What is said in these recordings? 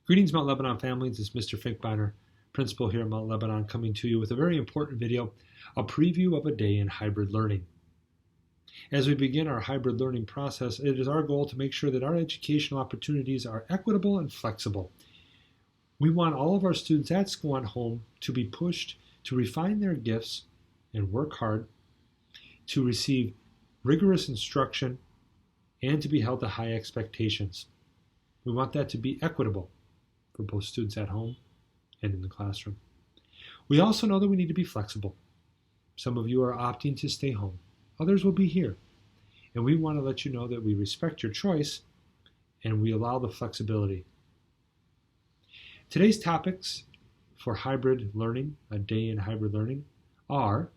Greetings, Mount Lebanon families. It's Mr. Finkbeiner, principal here at Mount Lebanon, coming to you with a very important video, a preview of a day in hybrid learning. As we begin our hybrid learning process, it is our goal to make sure that our educational opportunities are equitable and flexible. We want all of our students at school and home to be pushed to refine their gifts and work hard, to receive rigorous instruction, and to be held to high expectations. We want that to be equitable for both students at home and in the classroom. We also know that we need to be flexible. Some of you are opting to stay home. Others will be here. And we want to let you know that we respect your choice and we allow the flexibility. Today's topics for hybrid learning, a day in hybrid learning, are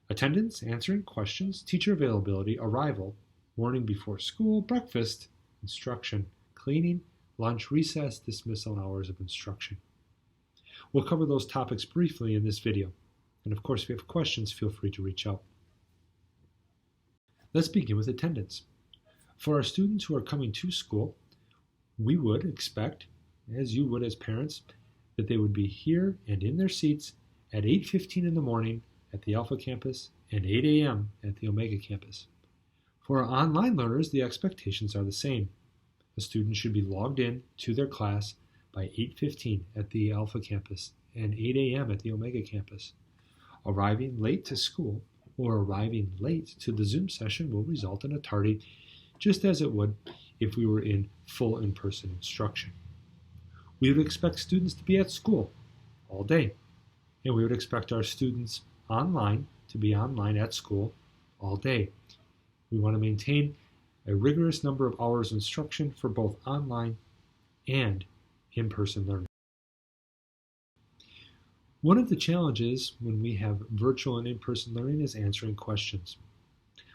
attendance, answering questions, teacher availability, arrival, morning before school, breakfast, instruction, cleaning, lunch, recess, dismissal, and hours of instruction. We'll cover those topics briefly in this video. And of course, if you have questions, feel free to reach out. Let's begin with attendance. For our students who are coming to school, we would expect, as you would as parents, that they would be here and in their seats at 8:15 in the morning at the Alpha campus and 8 a.m. at the Omega campus. For our online learners, the expectations are the same. A student should be logged in to their class by 8:15 at the Alpha campus and 8 a.m. at the Omega campus. Arriving late to school or arriving late to the Zoom session will result in a tardy, just as it would if we were in full in-person instruction. We would expect students to be at school all day, and we would expect our students online to be online at school all day. We want to maintain a rigorous number of hours of instruction for both online and in-person learning. One of the challenges when we have virtual and in-person learning is answering questions.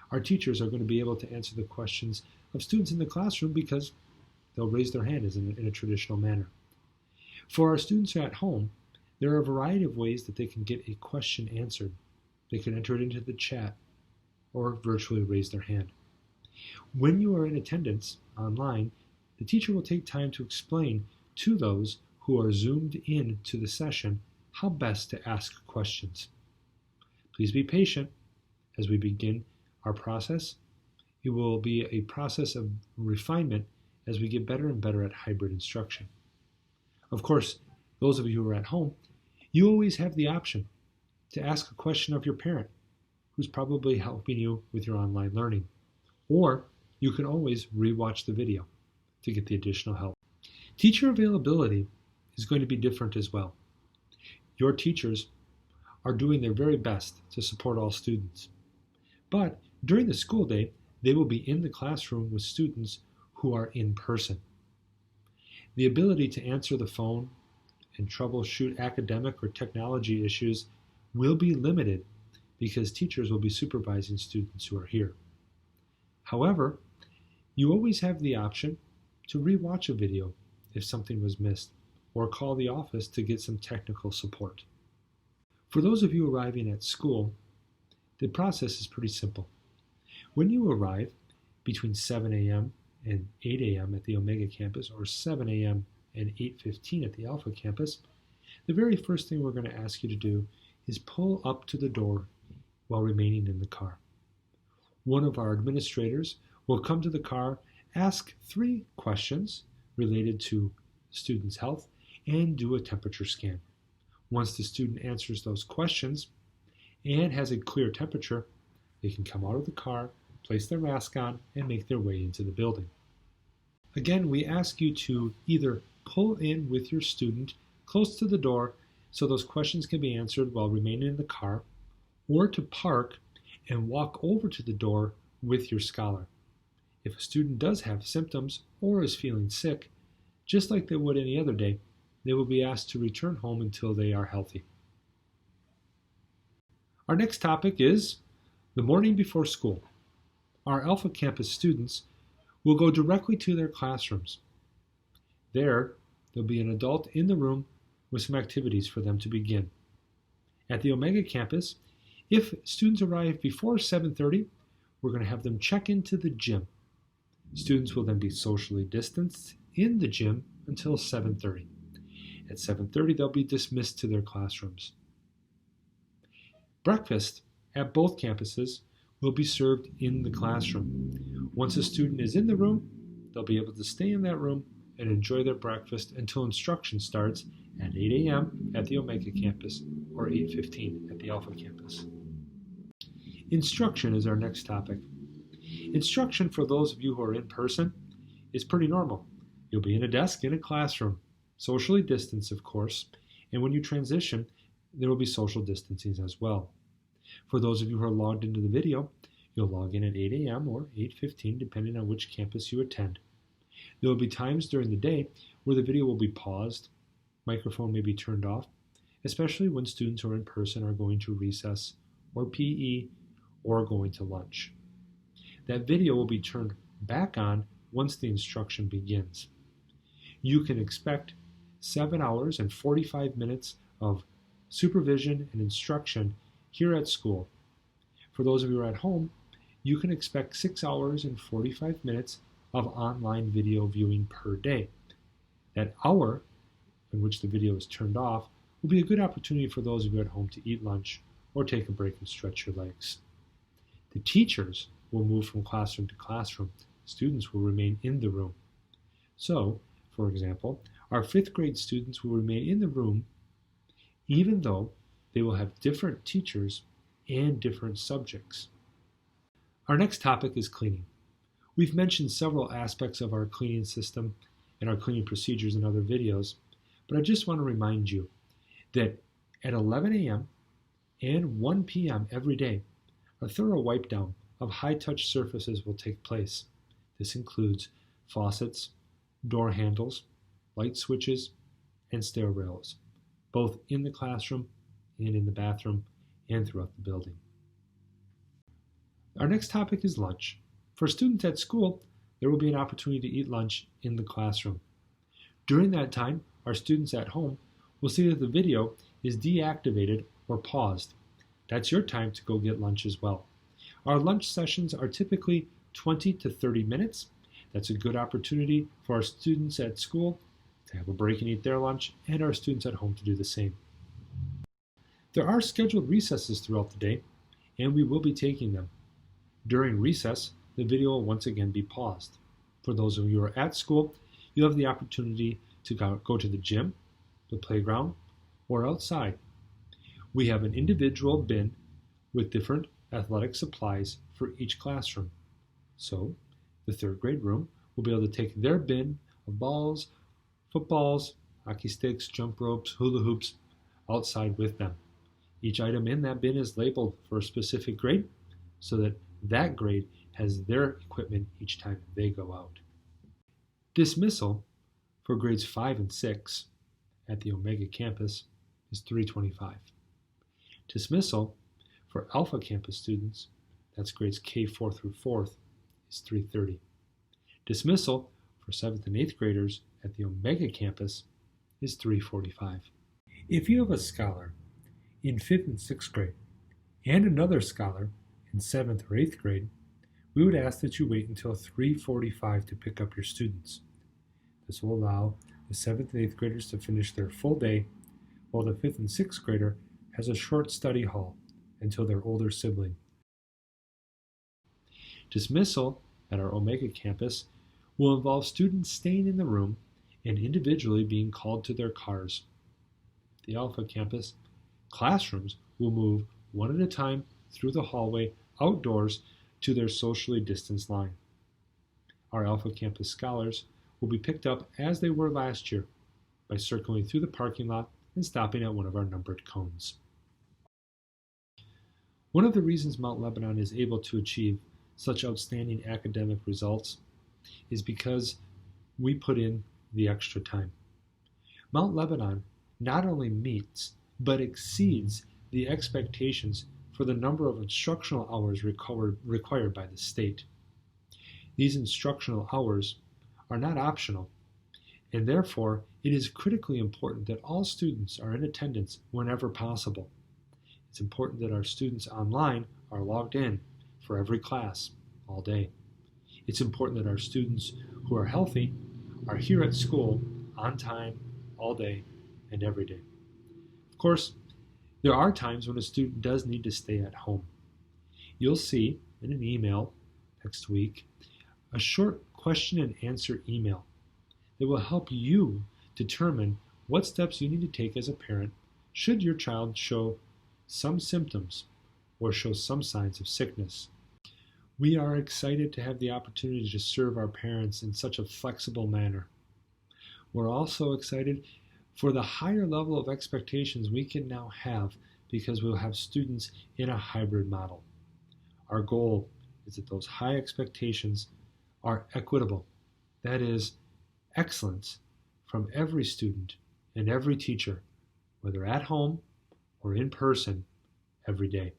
Our teachers are going to be able to answer the questions of students in the classroom because they'll raise their hand in a traditional manner. For our students at home, there are a variety of ways that they can get a question answered. They can enter it into the chat or virtually raise their hand. When you are in attendance online, the teacher will take time to explain to those who are zoomed in to the session how best to ask questions. Please be patient as we begin our process. It will be a process of refinement as we get better and better at hybrid instruction. Of course, those of you who are at home, you always have the option to ask a question of your parent, who's probably helping you with your online learning. Or you can always rewatch the video to get the additional help. Teacher availability is going to be different as well. Your teachers are doing their very best to support all students. But during the school day, they will be in the classroom with students who are in person. The ability to answer the phone and troubleshoot academic or technology issues will be limited because teachers will be supervising students who are here. However, you always have the option to rewatch a video if something was missed, or call the office to get some technical support. For those of you arriving at school, the process is pretty simple. When you arrive between 7 a.m. and 8 a.m. at the Omega campus, or 7 a.m. and 8:15 at the Alpha campus, the very first thing we're going to ask you to do is pull up to the door while remaining in the car. One of our administrators will come to the car, ask 3 questions related to the student's health, and do a temperature scan. Once the student answers those questions and has a clear temperature, they can come out of the car, place their mask on, and make their way into the building. Again, we ask you to either pull in with your student close to the door so those questions can be answered while remaining in the car, or to park and walk over to the door with your scholar. If a student does have symptoms or is feeling sick, just like they would any other day, they will be asked to return home until they are healthy. Our next topic is the morning before school. Our Alpha Campus students will go directly to their classrooms. There'll be an adult in the room with some activities for them to begin. At the Omega campus, if students arrive before 7:30, we're going to have them check into the gym. Students will then be socially distanced in the gym until 7:30. At 7:30, they'll be dismissed to their classrooms. Breakfast at both campuses will be served in the classroom. Once a student is in the room, they'll be able to stay in that room and enjoy their breakfast until instruction starts at 8 a.m. at the Omega campus or 8:15 at the Alpha campus. Instruction is our next topic. Instruction for those of you who are in person is pretty normal. You'll be in a desk in a classroom, socially distanced, of course, and when you transition, there will be social distancing as well. For those of you who are logged into the video, you'll log in at 8 a.m. or 8:15, depending on which campus you attend. There will be times during the day where the video will be paused, microphone may be turned off, especially when students who are in person are going to recess or PE or going to lunch. That video will be turned back on once the instruction begins. You can expect 7 hours and 45 minutes of supervision and instruction here at school. For those of you who are at home, you can expect 6 hours and 45 minutes of online video viewing per day. That hour in which the video is turned off will be a good opportunity for those of you at home to eat lunch or take a break and stretch your legs. The teachers will move from classroom to classroom. Students will remain in the room. So, for example, our 5th grade students will remain in the room even though they will have different teachers and different subjects. Our next topic is cleaning. We've mentioned several aspects of our cleaning system and our cleaning procedures in other videos, but I just want to remind you that at 11 a.m. and 1 p.m. every day, a thorough wipe down of high-touch surfaces will take place. This includes faucets, door handles, light switches, and stair rails, both in the classroom and in the bathroom and throughout the building. Our next topic is lunch. For students at school, there will be an opportunity to eat lunch in the classroom. During that time, our students at home will see that the video is deactivated or paused. That's your time to go get lunch as well. Our lunch sessions are typically 20 to 30 minutes. That's a good opportunity for our students at school to have a break and eat their lunch, and our students at home to do the same. There are scheduled recesses throughout the day, and we will be taking them. During recess, the video will once again be paused. For those of you who are at school, you'll have the opportunity to go to the gym, the playground, or outside. We have an individual bin with different athletic supplies for each classroom. So, the 3rd grade room will be able to take their bin of balls, footballs, hockey sticks, jump ropes, hula hoops outside with them. Each item in that bin is labeled for a specific grade so that that grade has their equipment each time they go out. Dismissal for grades 5 and 6 at the Omega campus is 3:25. Dismissal for Alpha campus students, that's grades K4 through 4th, is 3:30. Dismissal for 7th and 8th graders at the Omega campus is 3:45. If you have a scholar in 5th and 6th grade and another scholar in 7th or 8th grade, we would ask that you wait until 3:45 to pick up your students. This will allow the 7th and 8th graders to finish their full day, while the 5th and 6th grader has a short study hall until their older sibling. Dismissal at our Omega campus will involve students staying in the room and individually being called to their cars. At the Alpha campus, classrooms will move one at a time through the hallway outdoors to their socially distanced line. Our Alpha campus scholars will be picked up as they were last year by circling through the parking lot and stopping at one of our numbered cones. One of the reasons Mount Lebanon is able to achieve such outstanding academic results is because we put in the extra time. Mount Lebanon not only meets but exceeds the expectations for the number of instructional hours required by the state. These instructional hours are not optional, and therefore it is critically important that all students are in attendance whenever possible. It's important that our students online are logged in for every class all day. It's important that our students who are healthy are here at school on time, all day, and every day. Of course, there are times when a student does need to stay at home. You'll see in an email next week a short question and answer email that will help you determine what steps you need to take as a parent should your child show some symptoms or show some signs of sickness. We are excited to have the opportunity to serve our parents in such a flexible manner. We're also excited for the higher level of expectations we can now have because we'll have students in a hybrid model. Our goal is that those high expectations are equitable. That is, excellence from every student and every teacher, whether at home or in person, every day.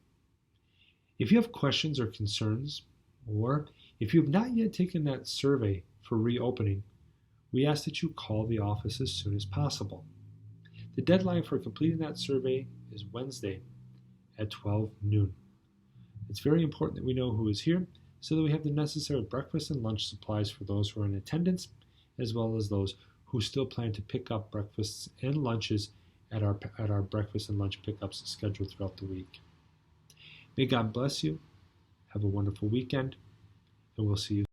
If you have questions or concerns, or if you have not yet taken that survey for reopening, we ask that you call the office as soon as possible. The deadline for completing that survey is Wednesday at 12 noon. It's very important that we know who is here so that we have the necessary breakfast and lunch supplies for those who are in attendance, as well as those who still plan to pick up breakfasts and lunches at our breakfast and lunch pickups scheduled throughout the week. May God bless you. Have a wonderful weekend, and we'll see you